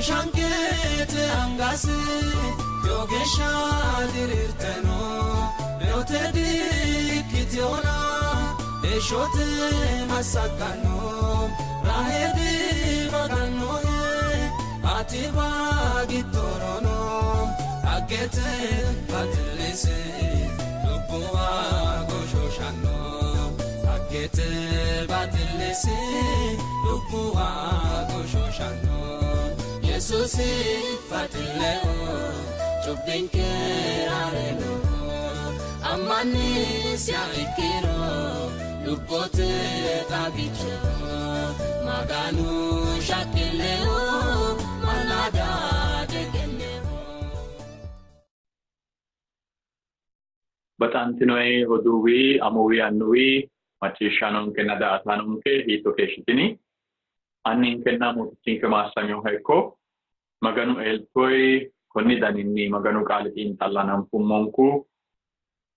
shankete angasi yogesha dirirteno reotedi kitiona eshote masakano rahedi magano atiba gitorono agete patlese lubuwa goshoshano agete patlese lubuwa goshoshano Yesusi fatileo chubinke arelo amani siarikiro lupote tabicho maganu shakileo malada degeneo Batantinoe hoduwi amuwi annuwi machishanon kenada atanonke hito keshitini annin kenna mutichinke maasanyo heko maganu eltoi konni daninni maganu qaalitiin tallanan pummonku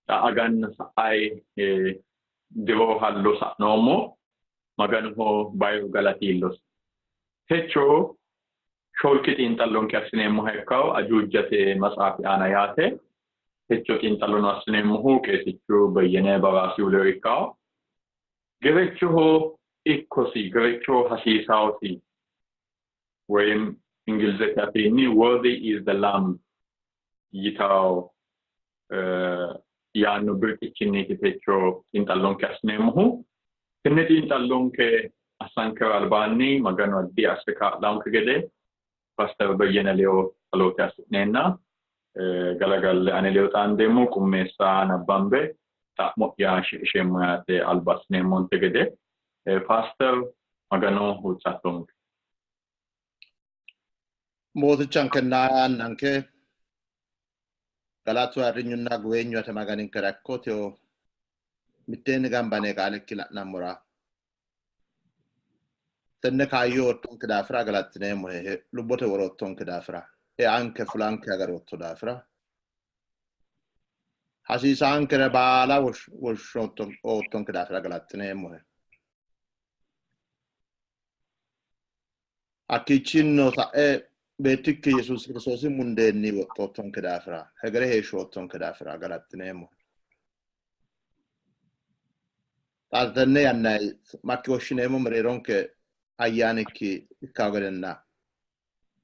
agan ai devo hallo sa'nomo maganu ho bayo galatillos hecho sholkitiin tallonke assineemmo hekkaw ajujjate masaafi ana yaate hecho tiin tallono assineemmo hu qeesichu bayyene babaasi uleikaw gerecho ho ikkosi gerecho hasiisaawsi ወይም እንግሊዘኛ ታፊኒ worthy is the lamb ይታው ያኑ ብርቅችኔ ተቾ ኢንታሎንከ አስኔምሁ ከነዲ ኢንታሎንከ አሳንከ አልባኒ ማጋኑ አዲ አስካ ላንከ ገደ ፓስተር በየነ ሌዮ አሎታ አስኔና ገለገል አኔ ሌዮ ታንደሙ ቁሜሳ ነባምበ ታሞ ያሽ ሸማያተ አልባስኔ ሞንተገደ ፓስተር ማጋኑ ሁጻቶንከ Mootichaan kennaa nanke galatu arrinyunna guwenyu atamaganin karakkoteo mitteen gambane qaalekki namura tenne kaayyo otton kidafra galatine mo he lubote worotton kidafra e anche flanke agarotto dafra hasisa anche re bala woshotton otton kidafra galatine mo he akichinno sa e Betikki Yesus Kristus mundenni wotton kedafra hegere heshotton kedafra galatnemo tadenne annai makki woshinemo mereronke ayyanikki ikkagelenna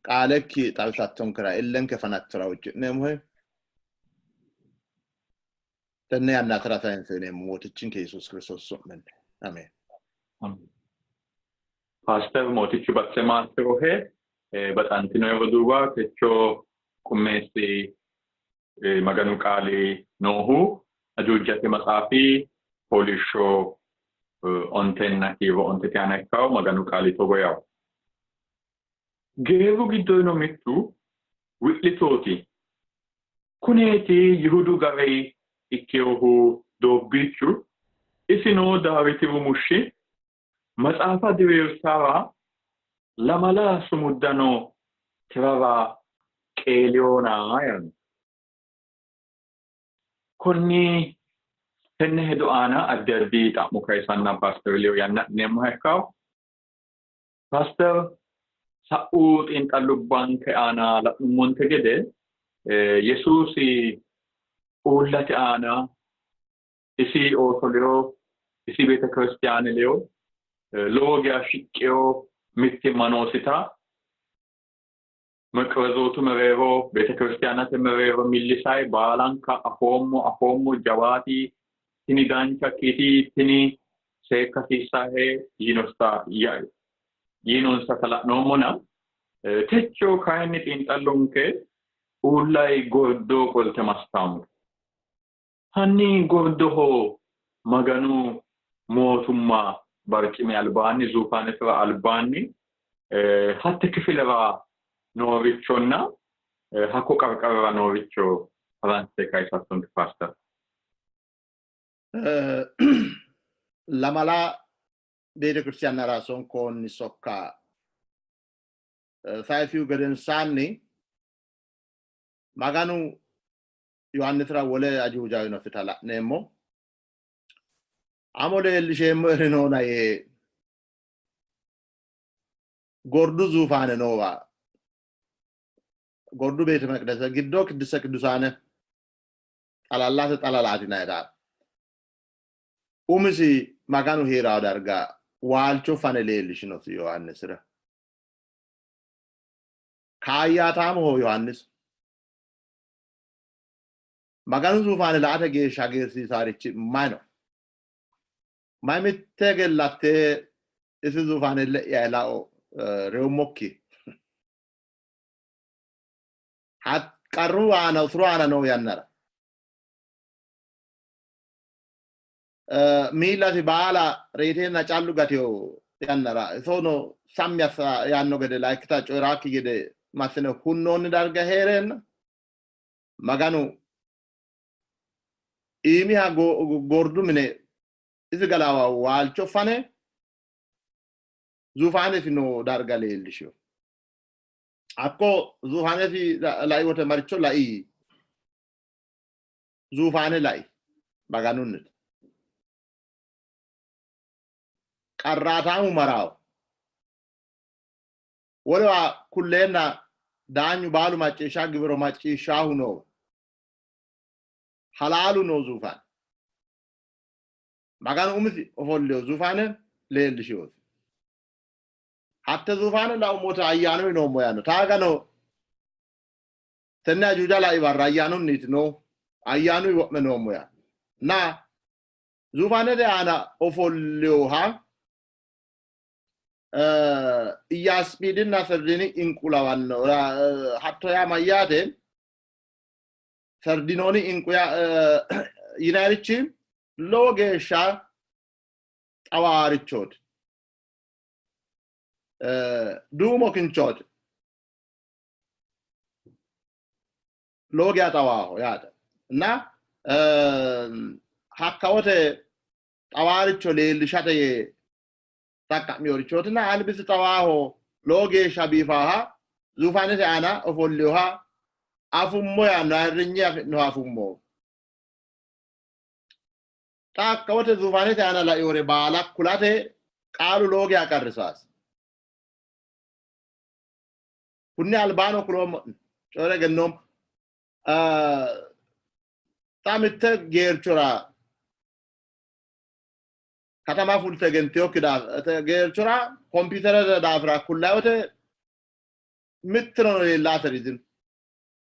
qaalekki talsatton kera illenke fanatra wujnemo he tenne anna tratansenemo wotichinke Yesus Kristus somen amen pastor motichu batsemaastro he batantino yoduwa kecho kummesi maganu qali nohu ajujjate masafi polisho ontenna kivo ontetiana kaw maganu qali togoyaw geevu giddoyno mittu witlitoti kuneti yuhudu gavei ikkehu dobbichu isino daviti mushi masafa diwesawa lamala sumuddano tirava qeeliona yan konni tenne hedo ana addardi ta'mu kaysanna pastor leo yanna nemo hekkaw pastor sa'ut in talubban ke ana la monte gede yesusi ullati ana isi osoleo isi beta kristiane leo logia shikkeo mitti manosita መቅረዞቱ መሬሮ ቤተክርስቲያናት መሬሮ ሚልሳይ ባላንካ አፎሞ ጃዋቲ ትኒ ዳንቻ ኪቲ ትኒ ሴካሲሳሄ ይኖንሳ ተላኖሞና ተቾ ካይኒ ጢንጣሎንከ ኡላይ ጎርዶ ቆልተ ማስታሙ ሃኒ ጎርዶሆ መገኑ ሞቱማ barqimi albani zufane tra albani hatte kifilera novichonna hakko qarqara novicho avante kaisatton pasta lamala bede kristiana rason kon sokka faifu gaden sanni maganu yohannitra wole ajujayo no fitala nemo amole elishemo renona ye gordu zufane nova gordu ቤተ መቅደስ ግዶ ቅድስተ ቅዱሳን ጠላላት ጠላላትና ይዳ ኡምሲ ማጋኑ ሄራው ዳርጋ ዋልቾ ፈነሌልሽ ነው ዮሐንስ ረ ካያታም ሆ ዮሐንስ ማጋኑ ዙፋን ላተ ጌሻ ጌርሲ ሳሪች ማይ ነው ማይምተገላተ እሱ ዙፋን ያላኦ ሬሞኪ ሀት ቀሩ አነው ስሩ አነ ነው ያነራ ሚላቲ ባላ ሬቴና ጫሉ ጋቴው ያነራ ሶኖ ሳሚያሳ ያኖ ገደ ላይክታ ጮራክ ገደ ማስነ ሁኖን ዳርጋ ሄረን ማጋኑ ኢሚያ ጎርዱ ምኔ izgalawa walcho fane zufane fino darga leelisho akko zufane fi lai wote marcho lai zufane lai baganun qarratamu maraw wala kullena daanyu balu macesha gibro macesha huno halalu no zufane ማጋኑ ኡምሲ ኦፎልዮ ዙፋነ ለልሽዮ hatta ዙፋነ ላው ሞታ አያኑ ነው ሞያኑ ታጋኖ ተናጁ ዳላ ይባራ አያኑ ኒት ነው አያኑ ይወመ ነው ሞያ ና ዙፋነ ዳና ኦፎልዮ ሃ ኢያስቢድና ፈርዲኒ ኢንቁላዋን ነው hatta ያ ማያቴ ፈርዲኖኒ ኢንቁያ ይናሪቺ ሎጌሻ ጣዋሪቾት ዱሞ ክንቾት ሎጊያ ጣዋሆ ያደ እና ሐካወተ ጣዋሪቾ ለልሻተ ታቃሚዮሪቾትና አልብስ ጣዋሆ ሎጌሻ ቢፋሃ ዙፋነተ አና ኦፎልዮሃ አፉሞ ያናርኛ ነው አፉሞ ታከወተ ዙፋኔት ያና ላይ ወሬ ባላ ኩላቴ ቃሉ ሎጊ ያቀርሳስ ሁኒ አልባኖ ክሎም ጮረ ገኖም ታምተ ጌርቹራ ከተማ ፉል ተገንቴው ክዳ ጌርቹራ ኮምፒውተር ዳፍራ ኩላዮተ ምትሮ ነው ላተሪዝም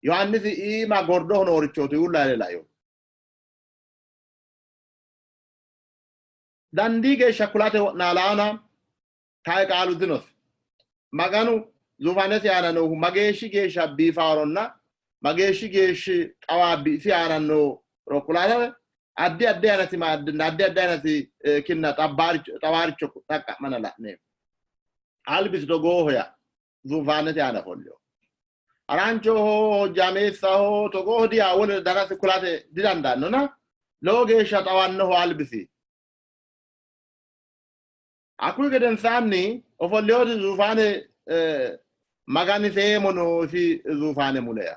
ዮሐንስ ኢማ ጎርዶ ሆኖ ወርቾቱ ሁላ ላዩ dandige shakulate nalana tay qalu dinos maganu zufane si ana no mageshi gesha bifaronna mageshi geshi qawabi si ana no rokulala addi addi ana si mad addi addi ana si kinna tawarcho takka manala ne albis dogo hoya zufane si ana folio arancho ho jamesa ho togo dia wona dana si kulate didanda no na logesha tawanno ho albisi akul geden sanni ofolio zufane magani semono si zufane mulaya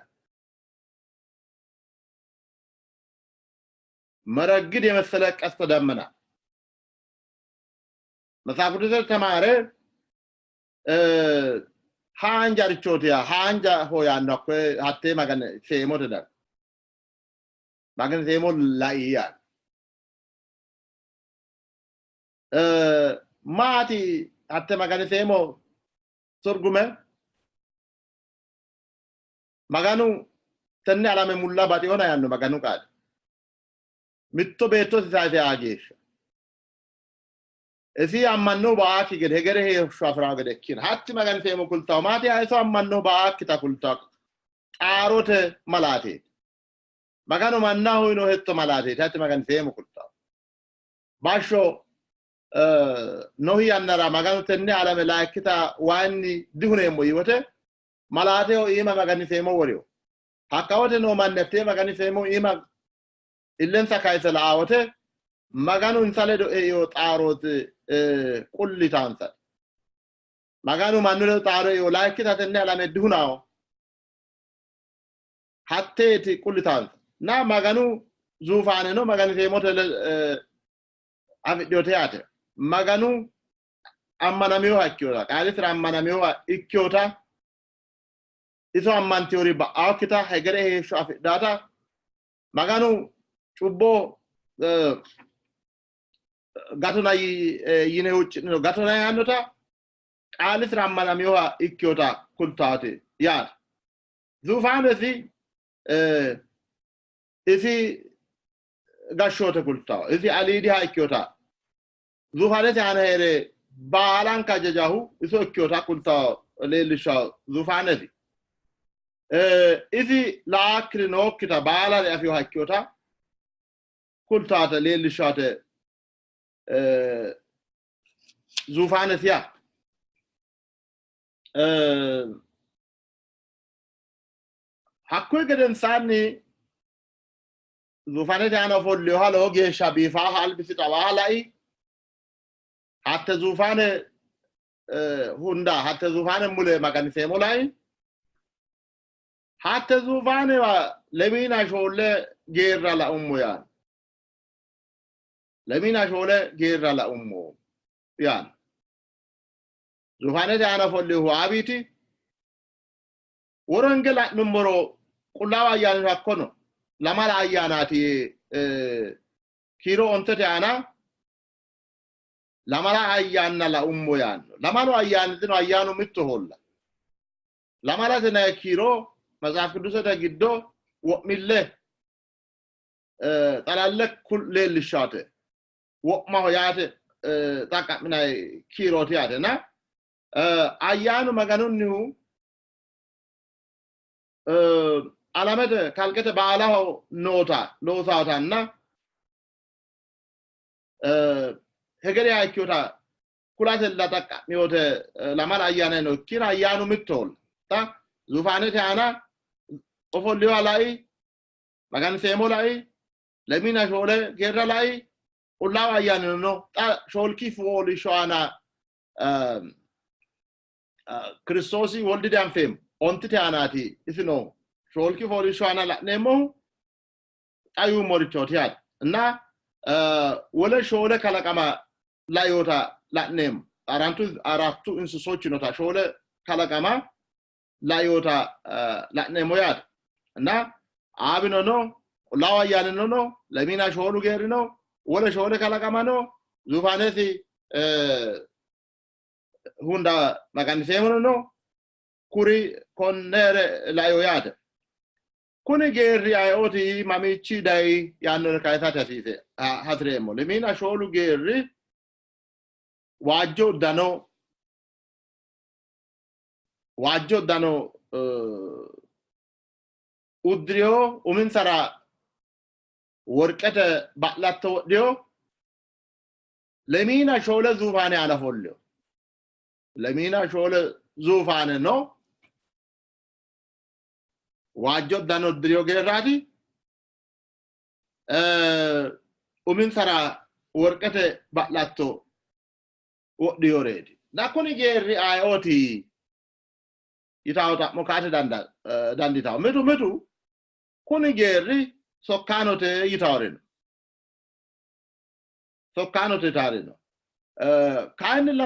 maragid የመሰለ ቀስተ ደመና መሳፍርት ተማረ ሃንጃርቾቲያ ሃንጃ ሆያና ኮ አቴ magane semote da magane semol laiya mati atte magane semo sorgume maganu tenne alame mulla bati ona yanno maganu qad mitto beetto sisaate ageesha esi ammanno baaki gede hegere he shafra gede kin hatti magane semo kulta mati ayso ammanno baaki ta kulta qarote malate maganu manna hoyno hetto malate hatti magane semo kulta basho nohi annara maganu tenne ala malaikita wani dihune mo yiwote malate o ima magani semo woriyo hakawote no mannete magani semo ima illensa kaysela awote maganu insale do e yo tarot kullitansa maganu manulo taro yo laikita tenne ala me dihunao hatteti kullitansa na maganu zufane no magani semo tele avidiote ate maganu ammanamiyo hakkiyola qaali sira ammanamiyo ikkiyota iso amman teori ba akita hegere he shafi data maganu chubbo gatona yine ucci no gatona yanota qalis ramana miwa ikkota kuntate ya zufanesi isi gashote kultaw isi alidi ha ikkota zufanesi ana here balan kajajahu iso ikkota kultaw lelisha zufanesi isi laakri nokkita baalare afiyo ha ikkota kultata lelishate zufanesi ya hakku geden sanni zufaneti ana follo halo gesha bifa hal bisita walai hatta zufane hunda hatta zufane mule magani semolai hatta zufane wa lemina sholle gerra la ummu yan lemina sholle gerra la ummu yan zufaneti ana follo abiti worongela numero kulawa yan hakkono lamala ayanati kiro ontete ana lamala ayanna la ummu yan lamalo ayan dino ayanu mitto holla lamala tena kiro mazaf kudusata giddo wo'mille talalek kulle lishate wo'ma hoyate taka mina kiro tiate na ayanu maganunnu alamete kalkete baalaho nota losatanna hegere aykyota kulate lataka miyote lamala ayana no kira ayanu mitol ta zufanete ana ofolio alai magan semolai lemina shole geralai ulawa ayana no ta sholki foli shoana kristosi woldi dam fem ontite anati isino sholki foli shoana la nemo ayu morichotiat na wala shole kalakama layota la nem aratu insu sochinota shole kalakama layota la nemoyat na abino no lawa yanino no lamina sholu gerino wala shole kalakama no zufanesi hunda magani semono no kuri konnere layoyat kuni gerri ayoti mamichi dai yanno kaisata sise hasremo lemina sholu gerri wajjo dano udrio umin sara worqete ba'latto dio lemina shole zufane ala follo lemina shole zufane no wajjo dano udrio gerrati umin sara worqete ba'latto dio redi nakoni gerri ayoti itawta mokate dandita metu kuni gerri sokkanote yitawreno sokkanote tarino kaini la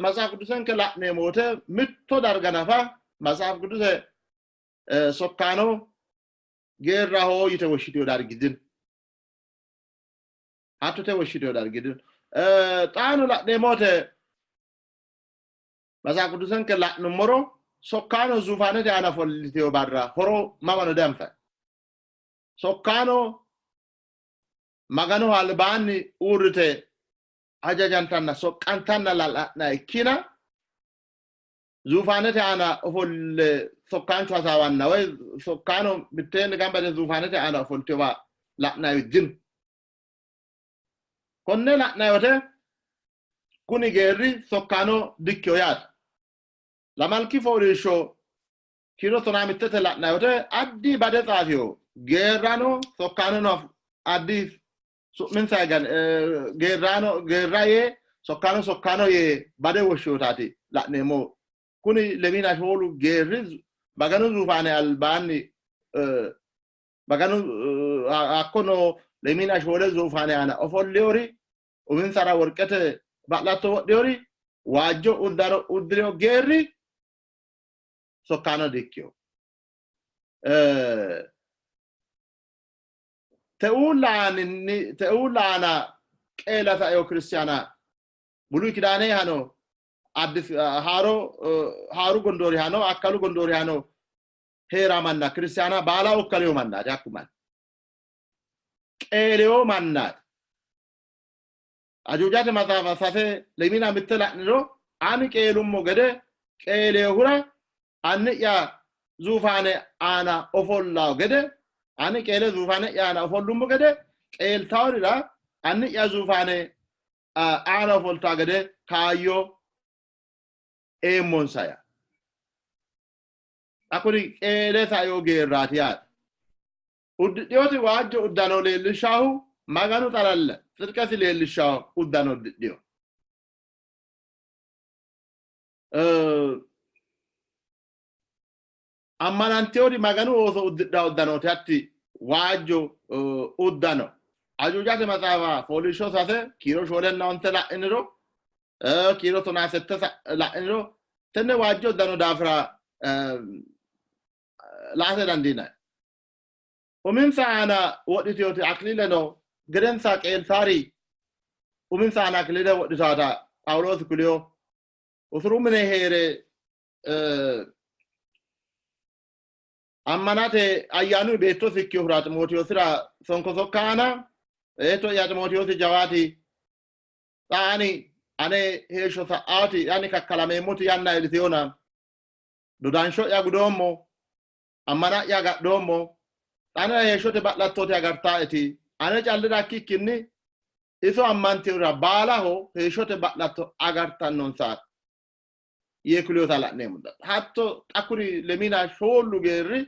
masaf kudusen ke la nemote mitto dargana fa masaf kuduse sokkano gerra ho yite woshito dar gidin hatote woshito dar gidin tanu la nemote masaf kudusen ke la numero sokkano zufanete ana folliteo barra horo mamano demfa sokkano magano albani urite ajajantanna sokkantanna la ikina zufanete ana folle sokkancho asawanna way sokkano bitende gambade zufanete ana foltewa la na yidin konne la na yote kuni gerri sokkano dikyoyat la malki forisho kiro tona mitete la na yote addi bade tafio gerrano sokkano no addi min sagan gerraye sokkano ye bade woshotati la nemo kuni lemina holu gerri baganu zufane albani baganu akono lemina hole zufane ana ofolleori umin sara worqete ba'lato deori wajjo udrio gerri sokkano dikyo ተኡላና ቀለታ ዮ ክርስቲያና ብሉይ ኪዳኔ ሃኖ አዲስ ሃሩ ጎንዶሪ ሃኖ አካሉ ጎንዶሪ ሃኖ ሄራማና ክርስቲያና ባላው ከለው ማና ያኩማን ቀሌዮ ማናት አጆጃተ ማታፋ ሳፈ ለሚና ምትላንሮ አን ቀሉም ሞገደ ቀሌዮ ሁራ አንያ ዙፋኔ አና ኦፎላው ገደ አን ቀሌ ዙፋኔ ያና ኦፎሉም ገደ ቀልታውሪራ አንያ ዙፋኔ አና ኦፎልታ ገደ ካዮ ኤሞንሳያ አኩሪ ቀሌታዮ ጌራቲያ ኡድዲዮቲ ዋጆ ኡዳኖ ለልሻሁ ማጋኑ ጣላለ ፍጥቀስ ለልሻሁ ኡዳኖ ኡድዲዮ አማናንቴውዲ ማጋኑ ኦሶ ኡዳኖ ታቲ ዋጆ ኡዳኖ አጆጃተ ማጻባ ፖሊሾ ሳተ ኪሮ ሾለና ወንተላ እንሮ ኪሮ ቶናሰተ ላእንሮ ተነ ዋጆ ኡዳኖ ዳፍራ ላሰዳንዲና ومن ساعنا وقتيوتي أكليلنو قدن ساقيل ثاري ومن ساعنا أكليله وقتاتا أولوث كليو وثرو من هيري أماناتي أيانو بيتو سيكيو فرات موتيو سرا سنكو سوكانا ايتو يات موتيو سي جواتي تاني أني هيشو ساعتي يعني كالامي موتي يانا إليسيونا دودانشو يا قدومو أمانا يا قدومو ana yeshote batlattote agartaeti ana callira kikkinni iso ammantiura baalaho yeshote batlatto agartannon sa yekuliota la'neemmo hatto akuri lemina shoollu geerri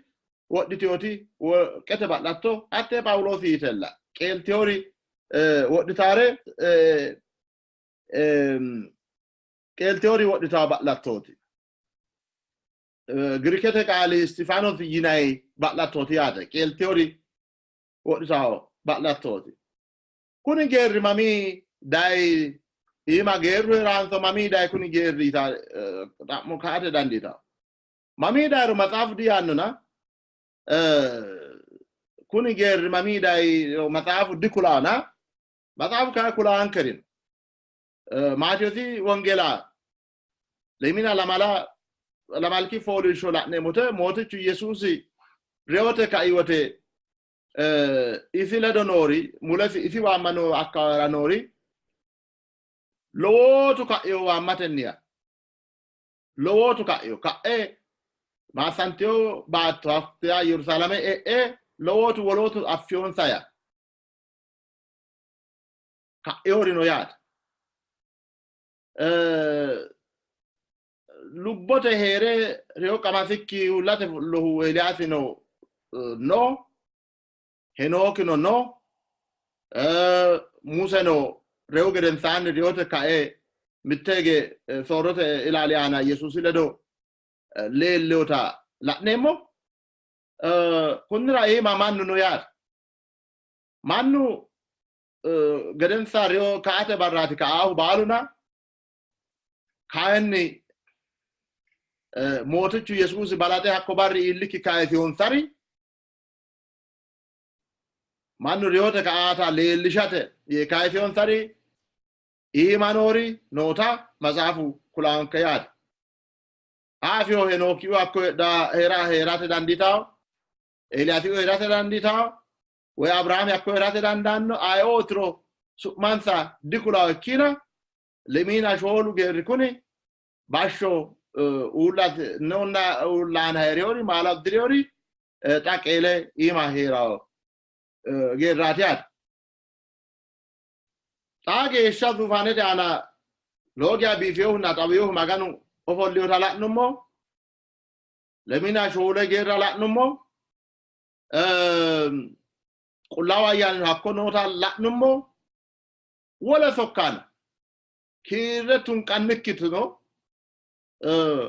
wodhitioti qete batlatto hatte Pawulosi yitella qeltiori wodhitaare qeltiori wodhita batlattoti ግሪከተ ቃል ስቲፋኖስ ይናይ ባላቶት ያደ ቄል ቲዮሪ ወድሳው ባላቶት ኩኒ ጌር ማሚ ዳይ ይማ ጌር ራንሶ ማሚ ዳይ ኩኒ ጌር ዲታ ታሞ ካተ ዳንዲታ ማሚ ዳሩ መጽሐፍ ዲያኑና ኩኒ ጌር ማሚ ዳይ መጽሐፍ ዲኩላና መጽሐፍ ካኩላ አንከሪን ማቴዎስ ወንጌላ ለሚና ለማላ lamalki foli shola ne mote chu yesus reote kaiwote ifila donori mulasi ifi wa mano akara nori lowotu ka yo wa matenia lowotu ka yo ka ma santio ba taftia Yerusalem lowotu wolotu afion saya ka yori no yat lubbote here reo kamasikki ulate lohu eliasino no henokino no museno reo geden san riote kae mittege sorote ilaliana yesus ledo lelota latnemo kunra mannu no yar mannu geden sa reo kaate barrati ka ahu baluna kaenni motichu yesus balate hakko barri illiki kaayfion sari manu riyote kaata leelishate ye kaayfion sari imanori nota mazafu kulan kayat afio henoki wakko da herate danditaw eliati herate danditaw we abraham yakko herate dandanno ay otro mansa dikula kina lemina sholu gerikuni basho ulat nonna ulana heriori mala driori taqele ima heraw geratiat tage shadu vanete ana logia bifeu na tabiu maganu ofolio talatnumo lemina shole geralaknumo qulawa yan hakkono talatnumo wala sokkan kiretun kannikitno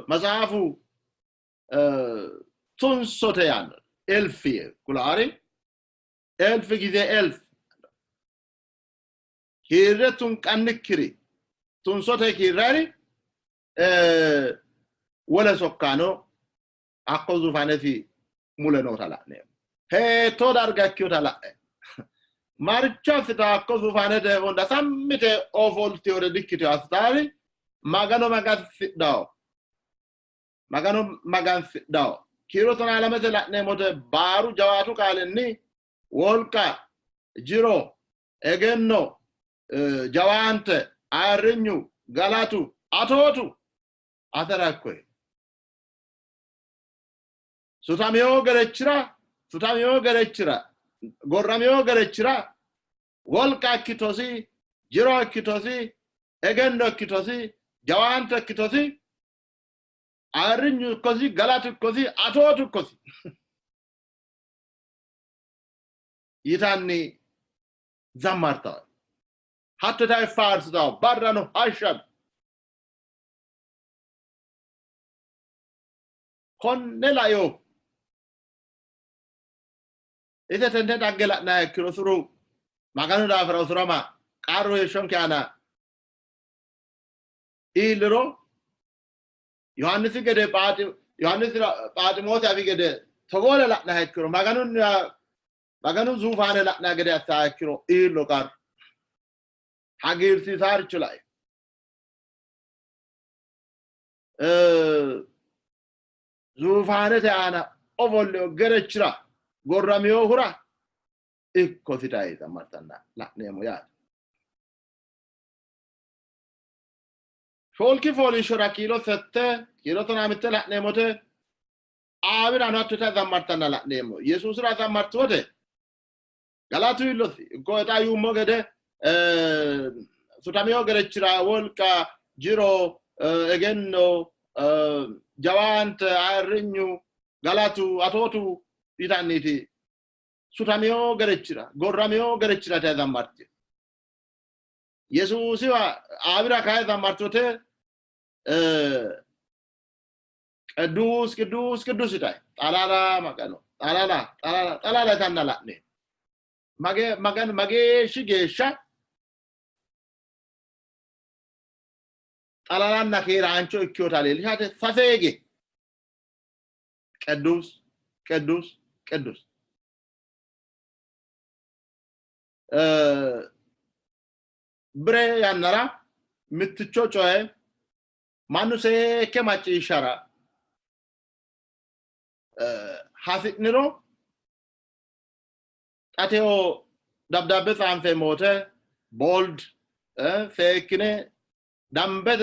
mazafu tunsoteyan elfi kulari elfi gize elf kiretun kannikiri tunsote kirari wala sokkano akko zufanati muleno talaqne he to darga kyo talaqe marcha fita ko zufanete onda sammite o volti ore dikkito astari magano magan daw kiro tona alamete laqne mote baru jawatu kalenni wolka jiro egenno jawante arrenyu galatu atotu atarakwe sutamiyo gerechira gorramiyo gerechira wolka kitosi jiro kitosi egenno kitosi jawante kitosi arrenyu così galatu così atotu così yitanni zammarta hatta dai farsu da barrano ashab kon nelayo ite tende dagela na kirosuru maganu da fara usurama qaro yeshonkiana ilro yohannes gede patimos abi gede togole la na kiro maganu zufane la na gede ata kiro illo kar hagir si sar chulai zufane te ana ovollo gerechira gorramiyo hura ikko sitai zamartanna la nemo ya Folki foli shura kilo 7 kilo tona mitte la nemote avira natto ta zammartanna la nemo Jesus ra zammartote galatu illosi ko ta yumo gede sutamiyo gerechira wolka jiro egenno jawant arrenyu galatu atotu itaniti sutamiyo gerechira gorramiyo gerechira ta zammarte Jesus wa avira kay zammartote ቅዱስ ይታይ ጣላላ ማቀኖ ጣላላ ታናላኔ መጌ ሽጌሻ ጣላላና ከራንቾ እኪዮታል ልሻተ ፈሰጌ ቅዱስ ብሬ ያነራ ምትቾቾይ ማኑሴ ከማጭ ይሻራ ሐፊቅንሮ አቴዮ ዳብዳቤ ጻንፈ ሞተ ቦልድ ፈክኔ ዳምበደ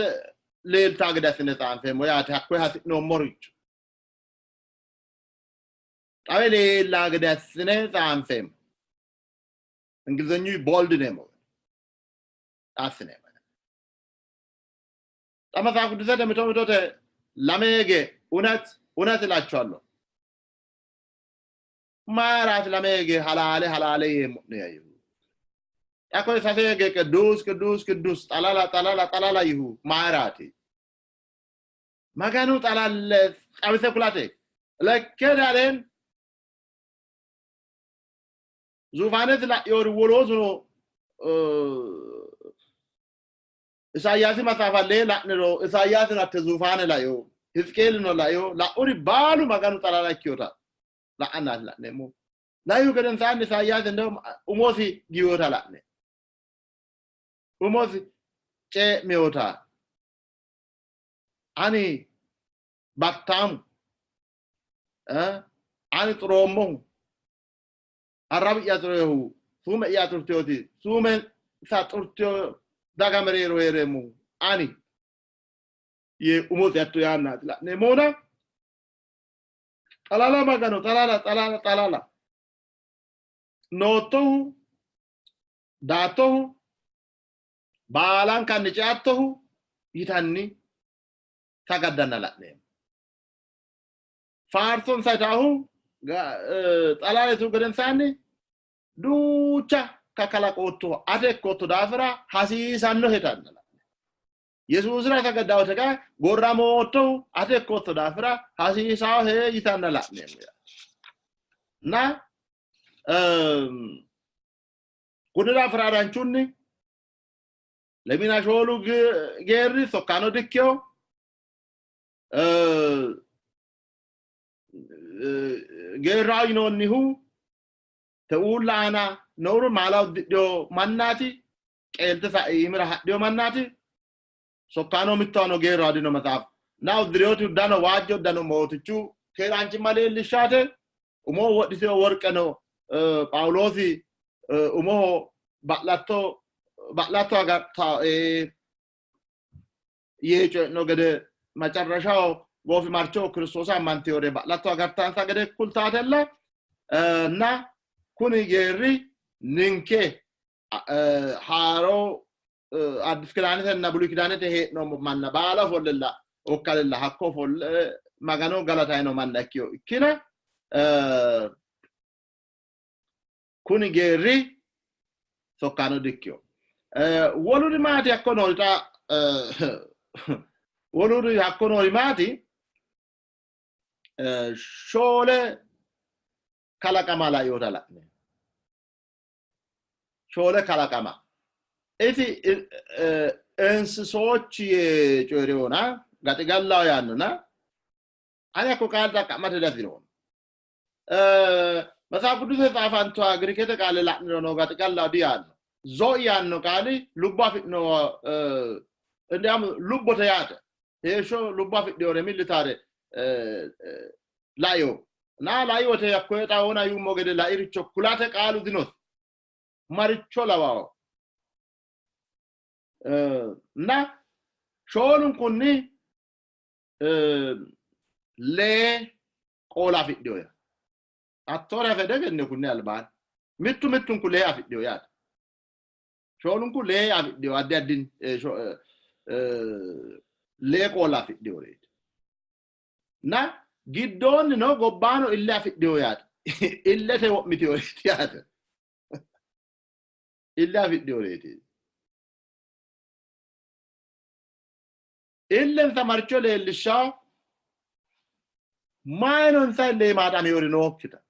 ሌልታ ገዳስነ ጻንፈ ሞያ ታኮ ሐፊቅኖ ሞሪች አቤሌ ላገዳስነ ጻንፈ እንግሊዘኙ ቦልድ ነሞ አስነ አማታኩ ድዘደ መቶመቶተ ላሜጌ እውነት እላችኋለሁ ማራት ላሜጌ ሐላለ የሙነያዩ አኮይ ሳፈጌ ቅዱስ ጣላላ ይሁ ማራቲ ማጋኑ ጣላለ አብሰ ኩላቴ ለከዳለን ዙፋነት ላ ይወርወሎዝ ነው ኢሳያስ ማሳፋለ ላነሮ ኢሳያስ ናተ ዙፋነ ላዮ ሕዝቅኤል ነው ላዮ ላኡሪ ባሉ ማጋኑ ጣላላ ኪዮታ ላአናት ላነሞ ላዩ ገደን ሳን ኢሳያስ እንደው ኡሞሲ ጊዮታ ላነ ኡሞሲ ጨ ሚዮታ አኒ ባክታም አኒ ጥሮሞ አራብ ያጥረው ሱመ ያጥርቶቲ ሱመ ሳጥርቶ ዳጋመሬሮ የረሙ አኒ የኡሞት ያቱ ያናት ላ ነሞና ጣላላ ማጋኖ ጣላላ ኖቶ ዳቶ ባላን ካንጫቶ ይታኒ ታጋዳናላ ነ ፋርሶን ሳይታሁ ጣላላቱ ገደንሳኒ ዱቻ ካካላቆቶ አደኮቶ ዳፍራ ሐሲሳኖ ሄታናላ ኢየሱስ ራ ተገዳው ተጋ ጎራሞቶ አደኮቶ ዳፍራ ሐሲሳው ሄ ይታናላ ነና ኩንዳ ፍራዳንቹኒ ለሚና ሾሉ ጌሪ ሶካኖ ድኪዮ geerraa inoonnihu ta'uulaana nooru maalaa dhiyoo mannaati qeelta imira dhiyoo mannaati sokkaanoo mittaanoo geerraa dino mataaf naa udiriyooti uddano waajjo uddano mootichuu keeraanchi malee lishaate umoo wodhisee worqano Paawuloosi umoo ba'lattoo agartaa yeecho no gede macarrashaው ጎፍ ማርቾ ክርስቶስ አማንቴ ወደ ባላቶ አጋርታን ሳገደ ኩልታተለ እና ኩኒ ጌሪ ንንኬ ሃሮ አዲስ ክዳንተና ብሉይ ክዳንተ ሄ ነው ማና ባላ ፎለላ ወካለላ ሀኮ ፎል ማጋኖ ጋላታይ ነው ማናኪዮ ኪነ ኩኒ ጌሪ ሶካኖ ዲኪዮ ወሉሪ ማቲ ያኮኖልታ ወሉሪ ያኮኖሪ ማቲ shole kalaqama la yodala shole kalaqama eti እንስሶች የጮሪውና ጋጥጋላው ያንና አያኮ ካልዳ ቀመተ ለፊሮ መጽሐፍ ቅዱስ ጻፋንቷ ግሪከተ ቃል ላን ነው ጋጥጋላው ዲያን ዞያን ነው ቃል ሉባፍ ነው እንዲያም ሉቦተ ያተ ሄሾ ሉባፍ ዲዮረ ሚሊታሪ ላዮ ና ላዮ ተያኮታ ሆና ይሞገደ ላይርቾ ኩላተ ቃሉ ድኖት ማርቾ ለባው እና ሾሉን ኩኒ ለ ቆላ ፊዲዮ አቶራ ፈደገነ ኩኒ አልባን ምቱን ኩለ አፊዲዮ ያ ሾሉን ኩለ አፊዲዮ አዳድን ለ ቆላ ፊዲዮ na giddon no gobbano illa fidiyo yaat illete wo'mitiyo yaat illa fidiyo reeti illen samarcho leelisha maanon sai le maadam yori no kita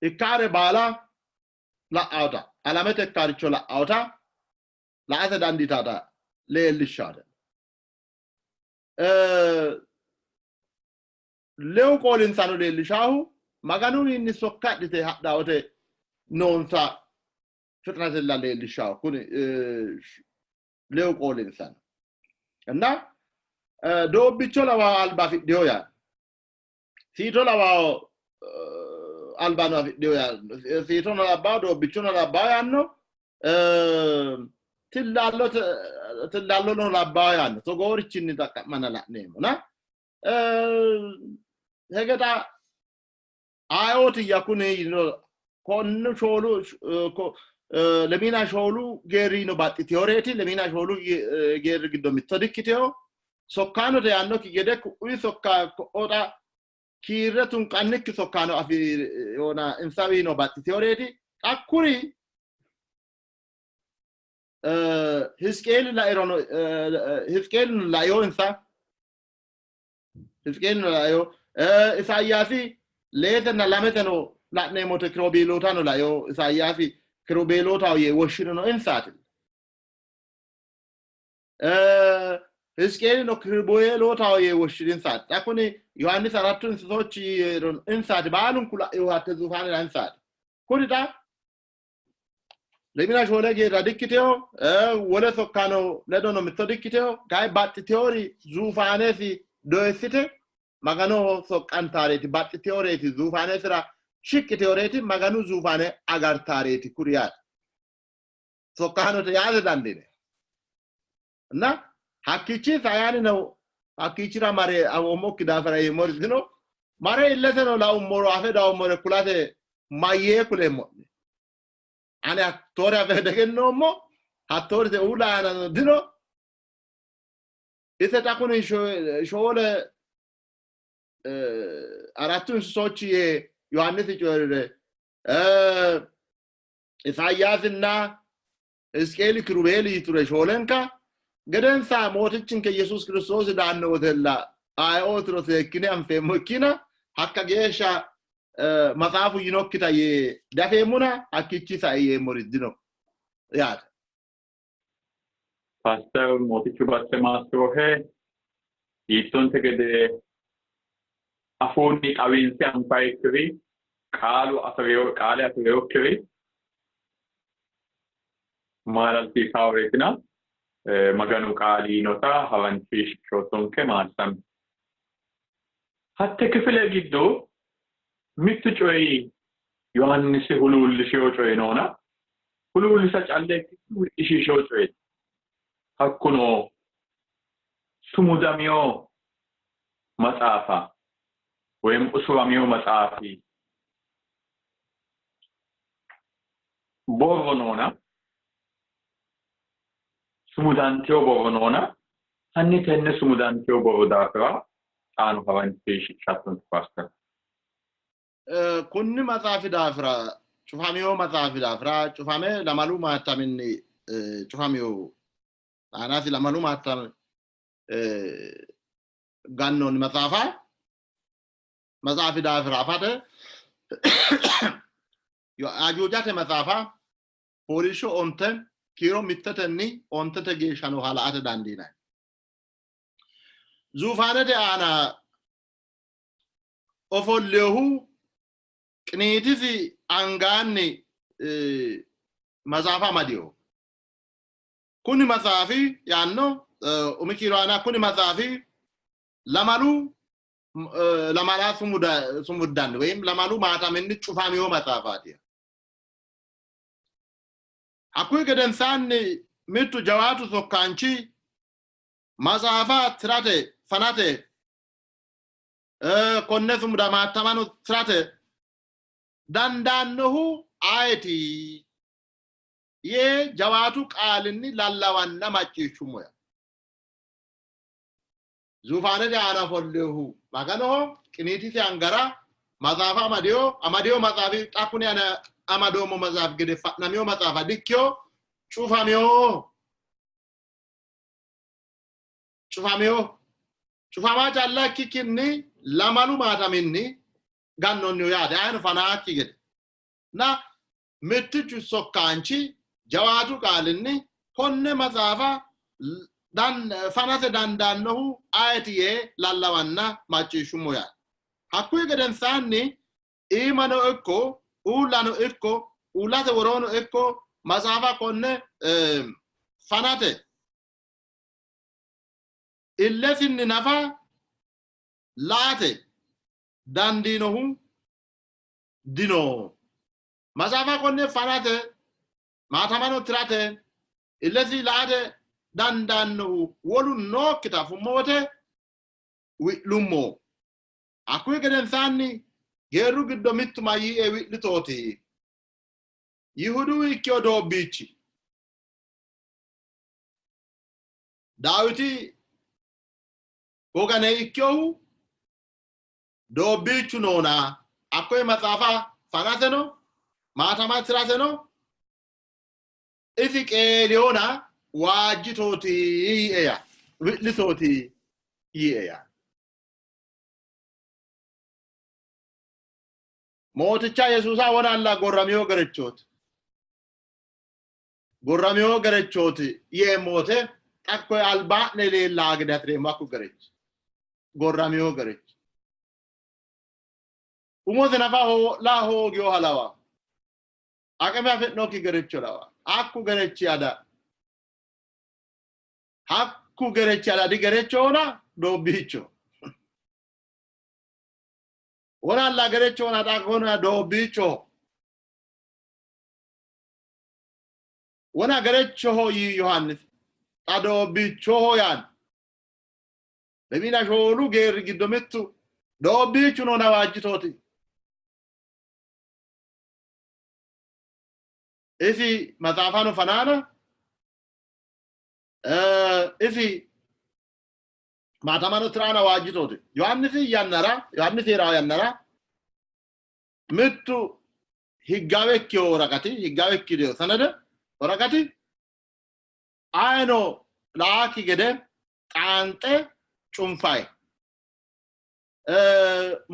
ikare bala la auta alamete karcho la auta la ata dandita da leelisha lew kolin sanu leelishahu maganu inni sokkadite haddawote nonsa fitratella leelishahu kuni lew kolin san na do bichola wa alba fidio ya sito la wa alba no fidio ya sito no la ba do bichola la ba yanno tillallo no la ba yanno so gorichinni takkamana la nemo na hegeta ayoti yakune no konno sholu ko lemina sholu geri no batti teoreti lemina sholu geri giddo mitodikiteo sokkano de yanno ki gede ku sokka oda kiretun kannik sokkano afi ona insawi no batti teoreti akuri hiskel la irono hiskel la yo insa hiskel la yo Isaayyaasi leetana lametano latne mote krobelota no layo Isaayyaasi krobelota ye woshino no insaati Hiskel no krobelota ye woshino insaati takuni Yohannis aratun sochi insaati baalun kula yo hatte zufane la insaati kunita lemina shole ge radikiteo wala sokkano ledono metodikiteo gai batti teori zufane si doesite magano sokkantareti batti teoreti zufane sira shikki teoreti maganu zufane agartareti kuriyat sokkano te yaade dandine na hakichi sayani no hakichira mare awomokki dafara yemordino mare illeteno la umoro afeda umore kulate maye kulemo ane attore avede gennomo attore te ulana dino ise takuni shole aratun sochi Yohannis ጮረ ኢሳያስና እስቄል ክሩቤል ይቱረ ሾለንካ ገደንሳ ሞትችን ከኢየሱስ ክርስቶስ ዳነው ወተላ አይኦትሮስ የኪነ አንፈሞኪና ሐከጌሻ መጽሐፉ ይኖክታዬ ዳፌሙና አኪቺ ሳይዬ ሞሪድኖ ያት pastor motichu batte maastro he iton tegede afoonni qabiinsi hanfaa kiri qaale afreeyoo kiri maalaltii kaawareetina maganu qaaliinota hawantii shootonke maasan hatta kifile giddoo mittu coyi Yohannisi huluullishoo coyinoona huluullisa callee ishishoo coyi hakkunoo sumudamiyoo maxaafa ወይም ኡሱራሚዮ መጽሐፊ ቦሮኖና sumudantiyo boronona hanni tenne sumudantiyo borodafra xaanu hawanti shichatun pasta kunni matsafi dafra cufamiyo matsafi dafra cufame lamalu maataminni cufamiyo anasi lamalu maatam gannon matsafa matsafi dafra fate yo ajujate matsafa polisho onten kiro mittetenni ontete geeshano halaate dandina zufanete ana ofollehu qniitisi angaanni masafa madio kuni masafi yaanno umikiro ana kuni masafi lamalu lamala sumudan wayim lamalu maatamenni cufamiyo masafati Akui geden sanni mitu jawatu sokkanchi masafa trate fanate konne sumuda maatamanu trate dandannohu ayeti ye jawatu qaalinni lallawanna macciishshumoya zufanete ana follehu magano qiniitisi angara masafa amadio masafi xakuni ana amadomo mazaf gede fatnamiyo masafa dikyo cufama jalla kikinni lamalu maataminni gannonni yaade ayno fanaaki gede na mettichu sokkanchi jawatu qaalinni konne masafa dan fanate dandannohu ayetiye lallawanna macciishshumo yaade hakkuy geden sanni imano ekko ulano ekko ulate worono ekko masafa konne fanate illesinni nafa laate dandinohu dino masafa konne fanate maatamano trate illesi laate dandannohu wolu nokkita fumote lummo akkuy geden sanni geru giddo mittu mayi e wi'litoti yihudu ikkio do bichi Dawiti ogane ikkio do bichu nona akoy masafa fanateno matama tirateno ifike leona wajitoti eya wi'litoti eya Mooticha Yesuusa wona alla gorramiyo gerechoti ye moote akko alba ne le laagdatre makku gerech gorramiyo gerech umoze nafa ho la ho gyo halawa akame afetno ki gerecho lawa akku gerechi ada hakku gerechi ada di gerecho ona do bicho Wona la gerecho na da gona do bicho Wona gerecho ho yi Yohannes ado bicho ho yan Bemina jolu ger gidomettu do bicho no na wajitoti Esi matafano fanana esi maatamano trana wajitoti Yohannes yannara mittu higgawekki dio sanada orakati ayno laaki gede qaante cumfay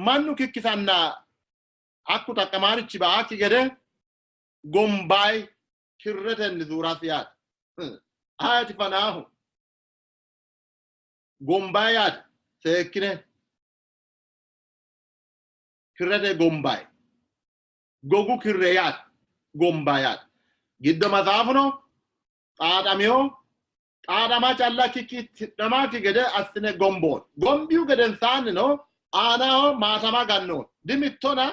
mannu kikkisanna akku takamarichi baaki gede gombay kirreten zurasiyat ayati fanahu gombayat sekine kirrete gombay gogu kirreyat gombayat giddo mazaafuno xaadamyo xaadama calla kikit damati gede asne gombon gombiu geden sanno aanao maatama ganno dimittona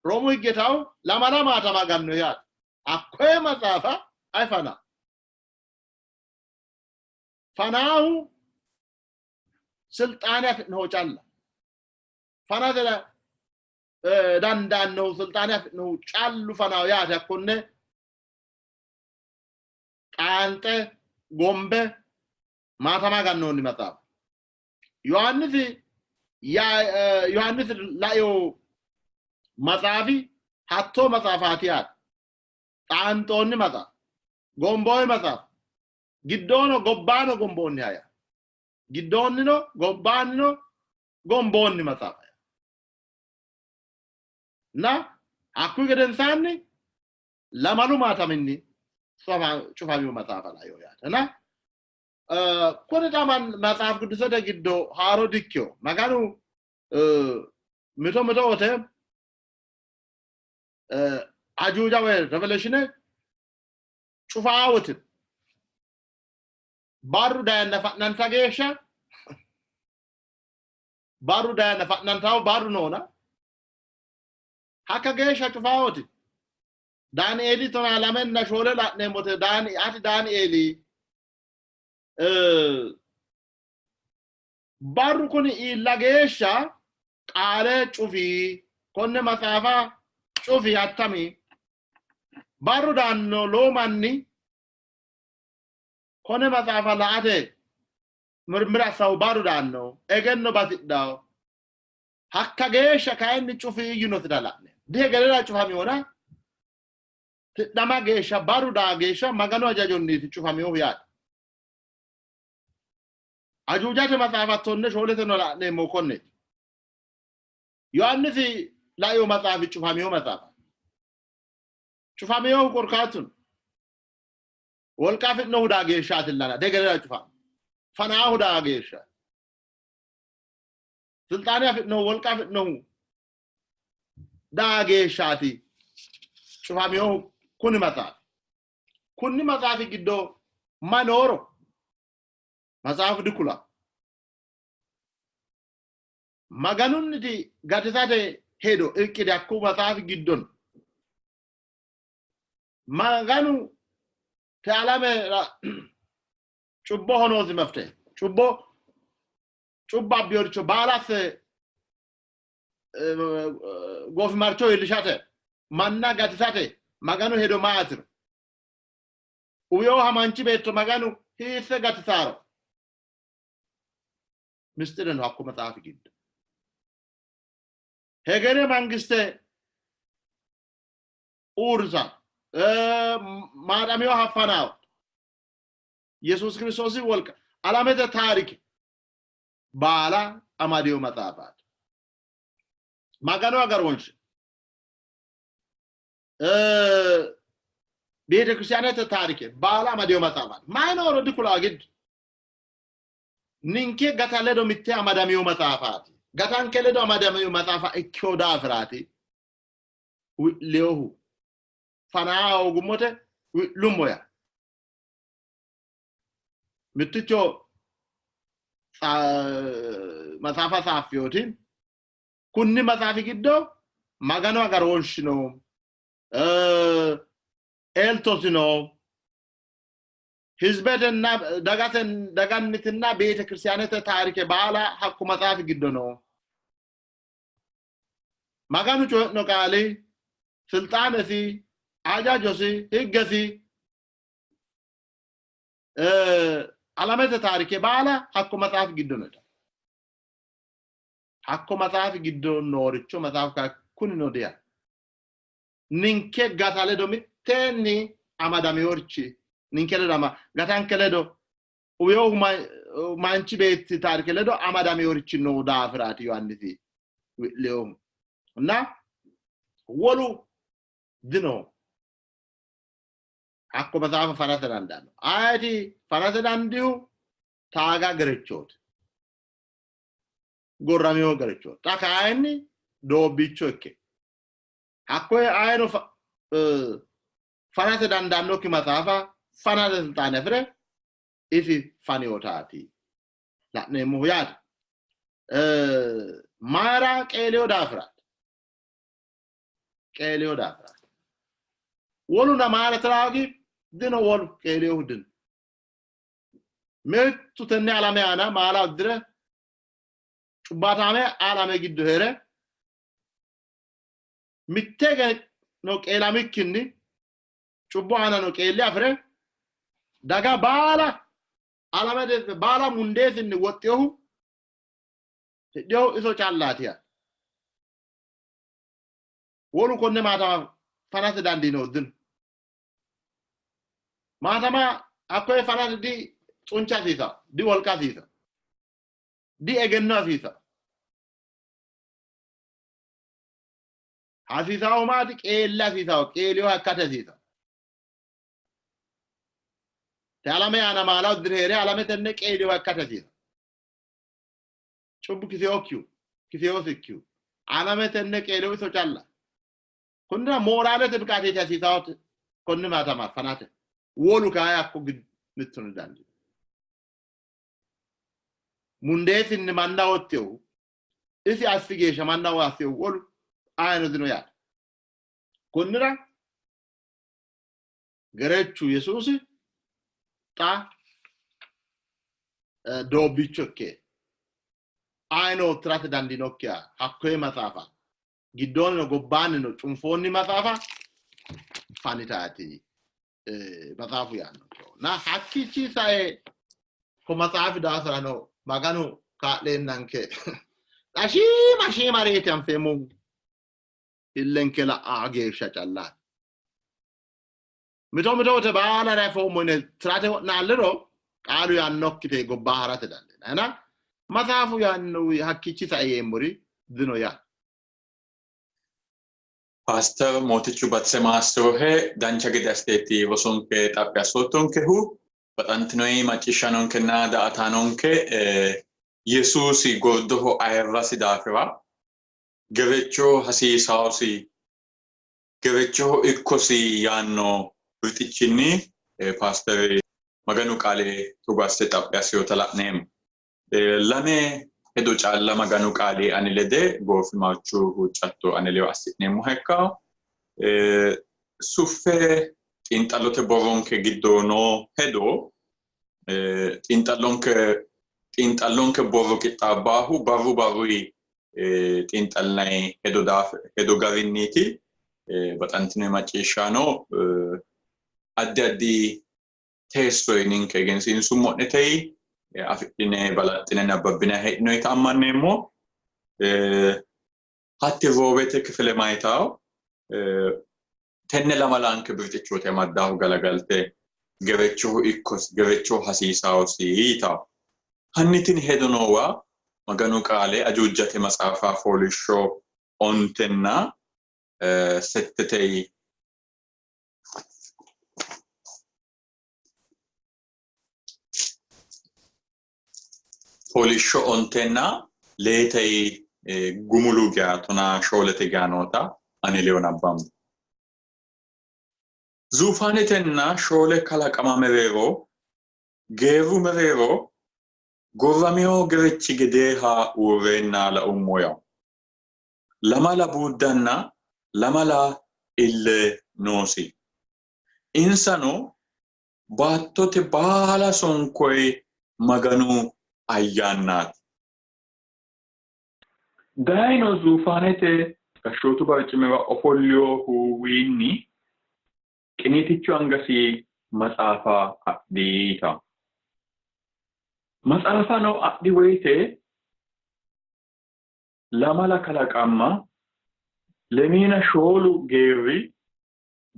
romu higetaw lamala maatama ganno yat akkoe mazaafa ay fanahu ስልጣን ያፍነው ጫላ ፈናደለ ዳንዳን ነው ስልጣን ያፍነው ጫሉ ፈናው ያተኮነ ቃንተ ጎምበ ማተማ ጋር ነው እንመጣው ዮሐንስ ላዮ መጻፊ ሀቶ መጻፋቲያት ጣንቶን መጣ ጎምቦይ መጣ ግዶኖ ጎባኖ ጎምቦን ያያ ግዶንኖ ጎባኖ ጎምቦን መጣ ና አኩ ገደንሳኒ ለማሉ ማታምኒ ጩፋሚው መጣፋ ላይ ያተና ኮነዳማን መጽሐፍ ቅዱስ ደግዶ ሃሮ ዲክዮ ማጋኑ ምቶ ወተ አጁጃ ወይ ሬቨሌሽን ጩፋውት ባሩ ዳያና ፈናንታ ገየሻ ባሩ ዳያና ፈናንታው ባሩ ነውና ሀካ ገየሻ ጩፋውት ዳንኤሊ ቶና ላመና ሾለላ ነሞተ ዳንኤሊ ባሩ ኮኒ ኢላገሻ ቃለ ጩፊ ኮነ መጻፋ ጩፊ አታሚ ባሩ ዳኖ ሎማኒ ኮነ መጻፋ ላአተ ምርምራ ሰው ባሩ ዳኖ ኤገኖ ባትዳው ሀካ ገሻ ካይን ጩፊ ይኖት ዳላነ ዲሄ ገለላ ጩፋሚ ሆና ትዳማ ገሻ ባሩ ዳ ገሻ ማጋኖ አጃጆኒ ጩፋሚው ያት አጁጃተ መጻፋቶነ ሾለተ ነው ለሞ ኮነ ዮሐንስ ላዮ መጻፍ ጩፋሚው መጻፍ ጩፋሚው ቆርካቱን ወልቃፍት ነው ዳገሻትላና ደገላ ጩፋ ፈናሁ ዳገሻ ስልጣን ያፍት ነው ወልቃፍት ነው ዳገሻቲ ጩፋሚው ኩን መጻፍ ግዶ ማኖሮ መጽሐፍ ድኩላ ማጋኑን ዲ ጋተሳተ ሄዶ እቅድ ያኩ መጽሐፍ ግዶን ማጋኑ ተዓላመ ጩቦ ሆኖ ዝመፍተ ጩባ ቢወርቾ ባላስ ጎፍ ማርቾ ይልሻተ ማና ጋተሳተ ማጋኑ ሄዶ ማአትር ውዮ ሃማንቺ ቤቶ ማጋኑ ሂሰ ጋተሳሮ ምስጢር ነው አኮ መጽሐፍ ግድ ሄገሬ መንግስት ኡርዛ ማዳሚው ሀፋናው ኢየሱስ ክርስቶስ ወልቀ አላመተ ታሪክ ባላ አማዲዮ መጽሐፋት ማጋኖ አገርወንሽ ቤተ ክርስቲያናት ታሪክ ባላ አማዲዮ መጽሐፋት ማይኖር ድኩላ ግድ ኒንኬ ጋታለዶ ሚቴ አማዳሚው መጽሐፋት ጋታን ከለዶ አማዳሚው መጽሐፋ እኮዳ ፍራቲ ሊዮሁ ፈናው ጉሞተ ሉሞያ ምትቾ መጽሐፋ ሳፊዮቲ ኩኒ መጽሐፍ ግዶ ማጋኖ አገርወንሽ ነው ኤልቶስ ነው ህዝበደና ደጋንትና ቤተ ክርስቲያናት ታሪክ ባላ ሐቁ መጽሐፍ ግዶ ነው ማጋኑ ነው ቃሊ ስልጣንሲ አጃጆሲ ህገሲ አላመተ ታሪክ ባላ ሐቁ መጽሐፍ ግዶ ነው ሐቁ መጽሐፍ ግዶ ኖርቾ መጽሐፍ ካኩን ነው ዲያ ኒንኬ ጋታለ ዶሚቴኒ አማዳሚዮርቺ ኒንከለ ዳማ ጋታን ከለዶ ውዮ ማንቺ ቤት ታሪክ ለዶ አማዳሚዮርቺ ነው ዳፍራት ዮሐንስ ሊዮ እና ወሉ ድኖ አኮ መጽሐፍ ፈራተዳንዳ ነው አይቲ ፈራተዳንዲው ታጋ ገረቾት ጎራሚዮ ገረቾት ታካይኒ doobbicho ikke hakkoye ayino fanate dandaannokki maxaafa fanate silxaane afire isi faniyootaati la'neemmohu yaate mayra qeeleyo daafiraati woluna maala tiraagi dino wolu qeeleyohu dino mettu tenne alame aana maala uddire cubbaataame alame giddo heere mittee no qeelamikkinni cubbo aana no qeelli afire daga baala alamete baala mundeesinni woxxiyohu hidhiyohu iso callaatiya wolu konne maatama fanate dandiino uddino maatama hakkoye fanate di xuncha hasiisa di wolqa hasiisa di egenno hasiisa hasiisahu maati qeelle hasiisahu qeeliyo akkate hasiisa te alame aana maala uddire heere alame tenne qeeliyo akkate hasiisa cubbu kiseyoosikkiyu alame tenne qeeliyo iso calla konnira mooraalete biqaateeti hasiisawote konne maatama fanate wolu kaaya akko mittuni dandi mundeesinni manna wottewu isi assi geeshsha manna waassewu wolu ayino dino yaate konnira gerechu yesuusi xa doobbicho ikke ayino tirate dandinokkiha hakkoye maxaafa giddoonni no gobbaanni no cunfoonni maxaafa fanitaati maxaafu yaanno na hakkichi sae ko maxaafi daasirano maganu kaa'leennanke shiima reeti anfeemmo illenke la'aa geeshsha callaati mitote baala refoommo yine tirate wo'naalliro qaalu yaannokkite gobbaa harate dandiina maxaafu yaanno hakkichi sae yeemmori dino yaa Pastor Mootichu Batse Maastrohe dancha gede asteetti bosonke xaphi assootonkehu baxantinoi macciishshanonkenna da"ataanonke Yesuusi gordoho ayirrasi daafira gerecho hasiisaosi gerechoho ikkosi yaanno birxichinni Pastor maganu qaale tugaste xaphi assiyota la'neemmo lame hedo caalla maganu qaali ani lede goofimachu huccatto ani lewa assi'neemmo hekka suffe xiinxallote borronke giddo no hedo xiinxallonke borro qixxaabbaahu barruyi xiinxallinay hedo garinniiti baxantine macciishshaano addi teestoyi ninke egensiinsummo'netei afidhine balaxxine nabbabbine hee'noyta ammanneemmo hatti roobete kifile mayitawo tenne lamalanke birxichote amaddahu galagalte gerechoho hasiisawosi yitawo hannitin hedo noowa maganu qaale ajuujjate maxaafa foolishsho ontenna settetei foolishsho ontenna leetei gumulu gaatona shoolete gaanota ani leon abbambo zuufanetenna shoole kalaqama mereero geeru mereero gorrameo gerechi gedeeha uurreenna la'ummoya lamala buuddanna lamala ille noosi insano baattote baala sonkoy maganu ayyaannaati daayino zuufaanete gashshootu barcimewa ofolliyoo huwiinni qiniitichu angasi maxaafa adhiita maxaafano adhi woyte lamala kalaqamma lemiina shoolu geerri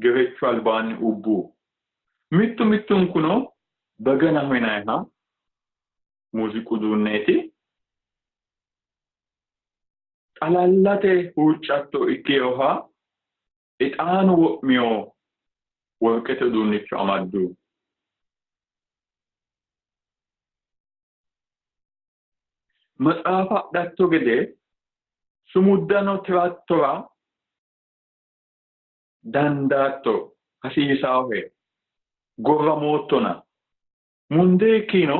gerechu albaanni ubbu mittunkuno bagana hoynayiha muuziqu uduunneeti xalallate huuccatto ikkeyoha ixaanu wo'miyo worqete uduunnicho amaddu maxaafa adhatto gede sumuddano tirattora dandaatto hasiisaawe gorra moottona mundeekkino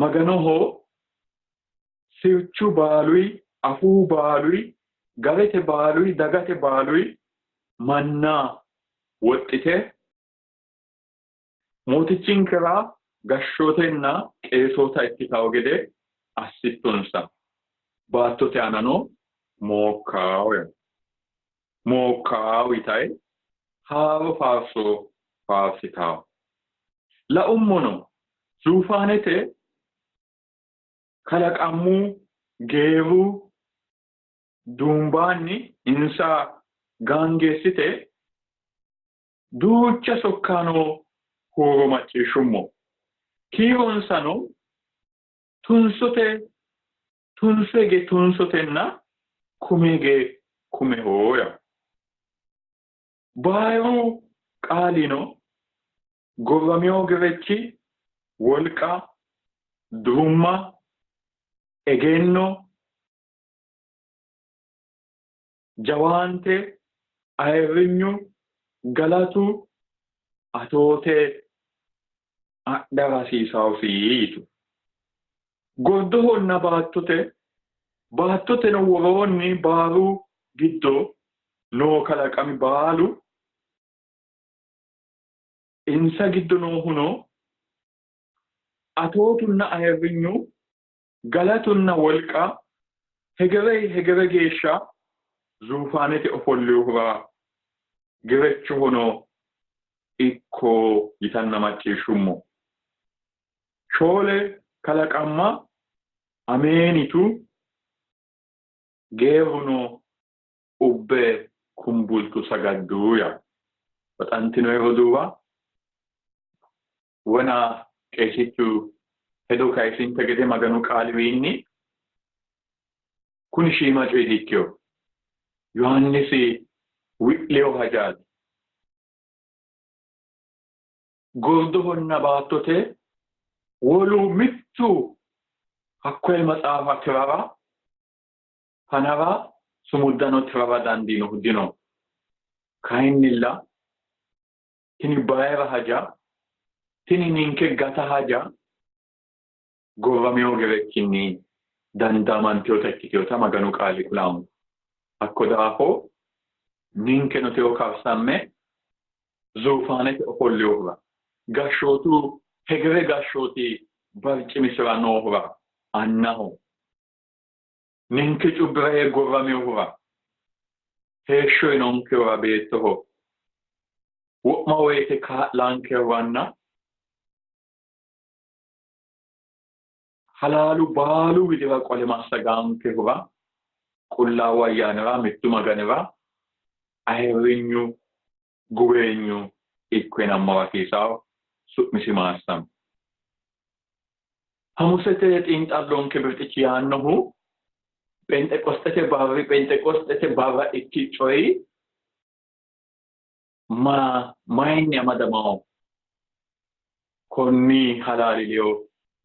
maganoho sirchu baalui afuu baalui garete baalui dagate baalui manna woxxite mootichinkera gashshootenna qeesota ikkitawo gede assittonsa baattote aanano mookkaao yitae haaro faarso faarsitawo laummono zuufaanete kalaqammu geeru duumbaanni insa gaangeessite duucha sokkaano huuro macciishshummo kiironsano tunsege tunsotenna kumege kumehooya baayiru qaalino gorrameo gerechi wolqa durumma egenno jawaante ayirrinyu galatu atoote adhara hasiisaawsiitu gordohonna baattoteno woroonni baaru giddo noo kalaqami baalu insa giddo noohuno atootunna ayirrinyu galatunna wolqa hegere geeshsha zuufaanete ofollihura gerechuhono ikko yitanna macciishshummo shoole kalaqamma ameenitu geeruno ubbe kumbultu sagadduuya baxantino yeroduuwa wona qeesichu hedo kaysinte gede maganu qaaliwiinni kuni shiima coyi dikkio yohannisi wi'leo hajaati gordohonna baattote wolu mittu hakkoye maxaafa tirara fanara sumuddano tirara dandiinohu dino kayinnilla tini bayira haja tini ninke gata haja gorrameo gerechinni dandamantiyota ikkitiyota maganu qaali kulaamu hakko daafo ninkeno teo karsamme zuufaanete ofollihura gashshootu hegere gashshooti barcimisira noohura annaho ninke cubbirae gorramehura heeshsho inonkehura beettoho wo'ma woyte kaa'laankehuranna halaalu baalu widira qole massagaankehura qullaawu ayyaanira mittu maganira ayirrinyu guweenyu ikkenammawa hasiisawo su'misi maassam hamusete xiinxallonke birxichi yaannohu phenxeqosxete barra ikki coyi mayinni amadamawo konni halaalileyo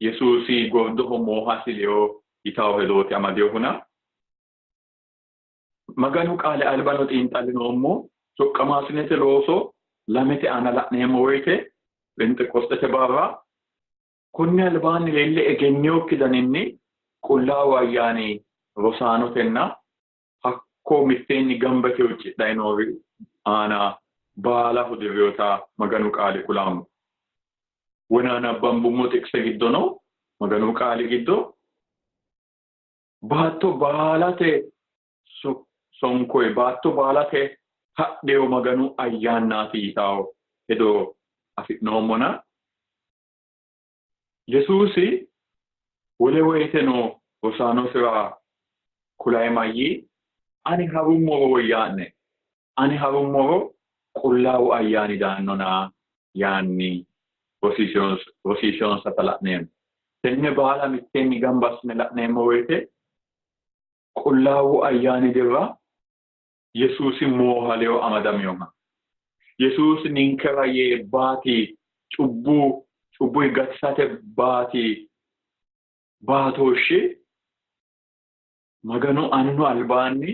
yesuusi gordoho moohasileyo yitawo hedooti amadeyohuna maganu qaale albano xiinxallinoommo soqqamaasinete looso lamete aana la'neemmo woyte phenxeqosxete barra konni albaanni leelle egenniyokki daninni qullaawu ayyaani rosaanotenna hakko mitteenni gamba yite huccidhayi noori aana baala hudiriyota maganu qaali kulaamu wona nabbambummo xiqse giddono maganu qaali giddo baatto baalate sonkoye baatto baalate hadheyo maganu ayyaannaati yitawo hedo afi'noommona yesuusi wole woyteno rosaanosira kulaimayyi ani harummoro woyyaa'ne ani harummoro qullaawu ayyaani daannona yaanni rosiishonsa la'neemmo tenne baala mitteenni gamba assine la'neemmo woyte qullaawu ayyaani dirra yesuusi moohaleyo amadamiyoha yesuusi ninkera yee baati cubbu gatisate baatooshshi maganu annu albaanni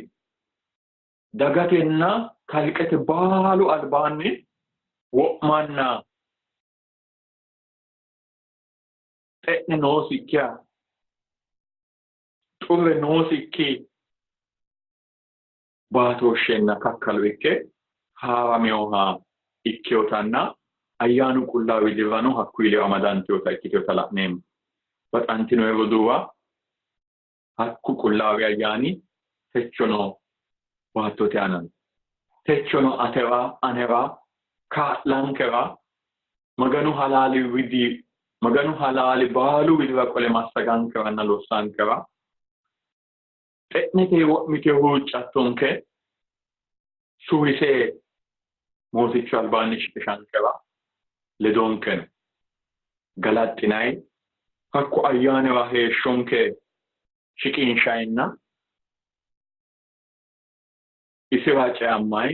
dagatenna kalqete baalu albaanni wo'manna xe'ne noosikkiha xurre noosikki baatooshshenna kakkalu ikke haarameyoha ikkeyootanna ayyaanu qullaawi dirrano hakkuyi amadanteyota ikkiteyota la'neemmo. baxantinoe roduuwa hakku qullaawi ayyaani techono baattote aana techono atera anera kaa'lankera maganu halaali baalu widira qole massagankeranna lossankera xe'nete wo'mite huuccattonke suwise mootichu albaanni shiqishankera ledonkeno galaxxinayi hakku ayyaanera heeshshonke shiqinshayinna isira ceammayi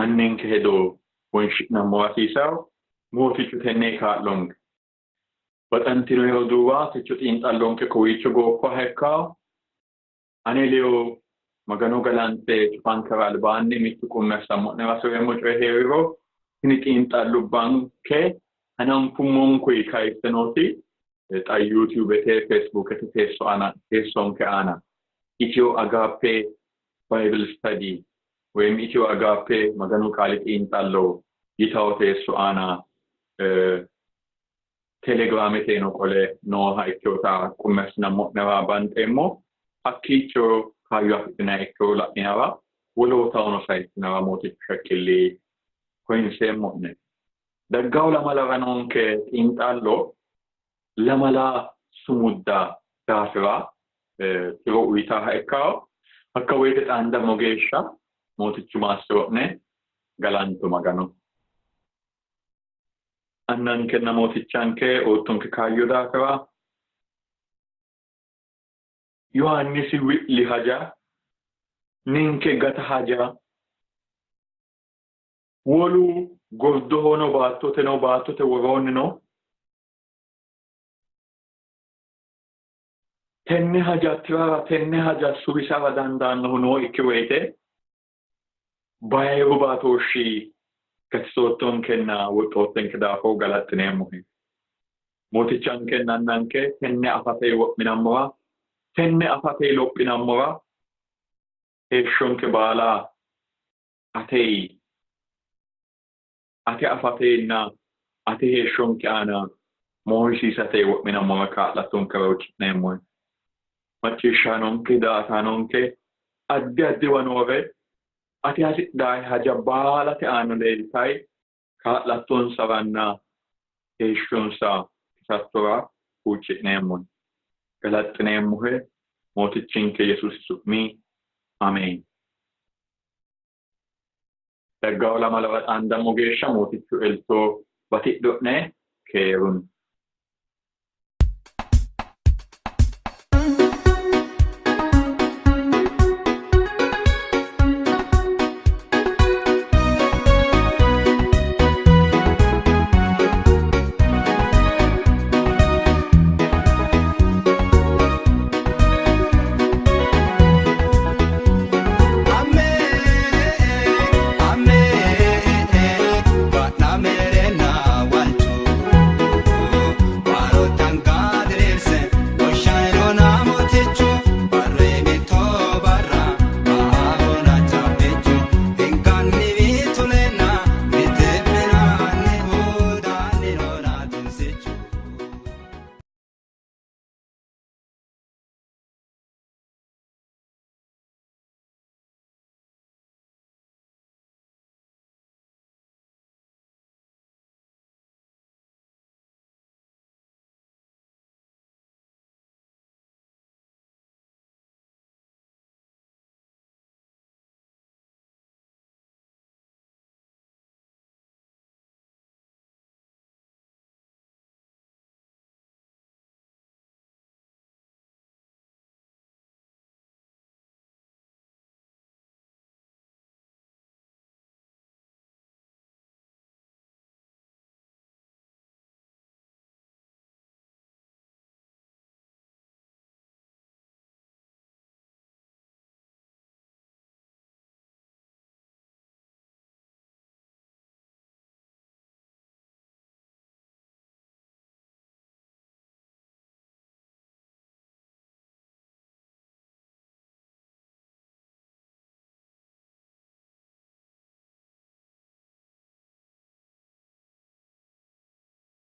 annenke hedo wonshi'nammo hasiisayo mootichu tenne kaa'lonke. baxantinoe roduuwa techo xiinxallonke kowiicho gooffa hekkawo ane leyo maganu galante cufankera albaanni mittu qumme assammo'nera soreemmo coye heeriro tini xiinxallubbanke hananfummonkuyi kayisse nooti xa yuutubete feesbuukete teessonke aana Itio Agape Bible Study ወይም Itio Agape maganu qaali xiinxallo yitawo teesso aana telegramete no qole nooha ikkeyoota qumme assinammo'nera banxeemmo hakkiicho kaayyo afidhinayi ikkiro la'naywa wolootawono sayissinara mootichu shakkilli koyinseemmo'ne. daggawo lamalara noonke xiinxallo lamala sumudda daafira tiro uyitaaha ikkawo akka woyte xaandammo geeshsha mootichu maassiro'ne galanto magano. annankenna mootichanke oottonke kaayyo daafira Yohannisi wi'li haja ninke gata haja wolu gordohono baattote woroonni no tenne haja tirara tenne haja suwisara dandaannohu noo ikke woyte bayiru baatooshshi gatisoottonkenna woxxoottenke daafo galaxxineemmohe mootichankenna annanke tenne afatee wo'minammora tenne afatee lophinammora heeshshonke baala ate afateenna ate heeshshonke aana moohisiisate wo'minammora kaa'lattonkera ucci'neemmohe macciishshaanonke daataanonke addi addiwa noore ate hasidhaay haja baalate aana leeltayi kaa'lattonsaranna heeshshonsa kisattora ucci'neemmohe galaxxineemmohe mootichinke Yesuusi su'mi Ameen. daggawo lamalara xaandammo geeshsha mootichu eltoo batidho'ne keerun.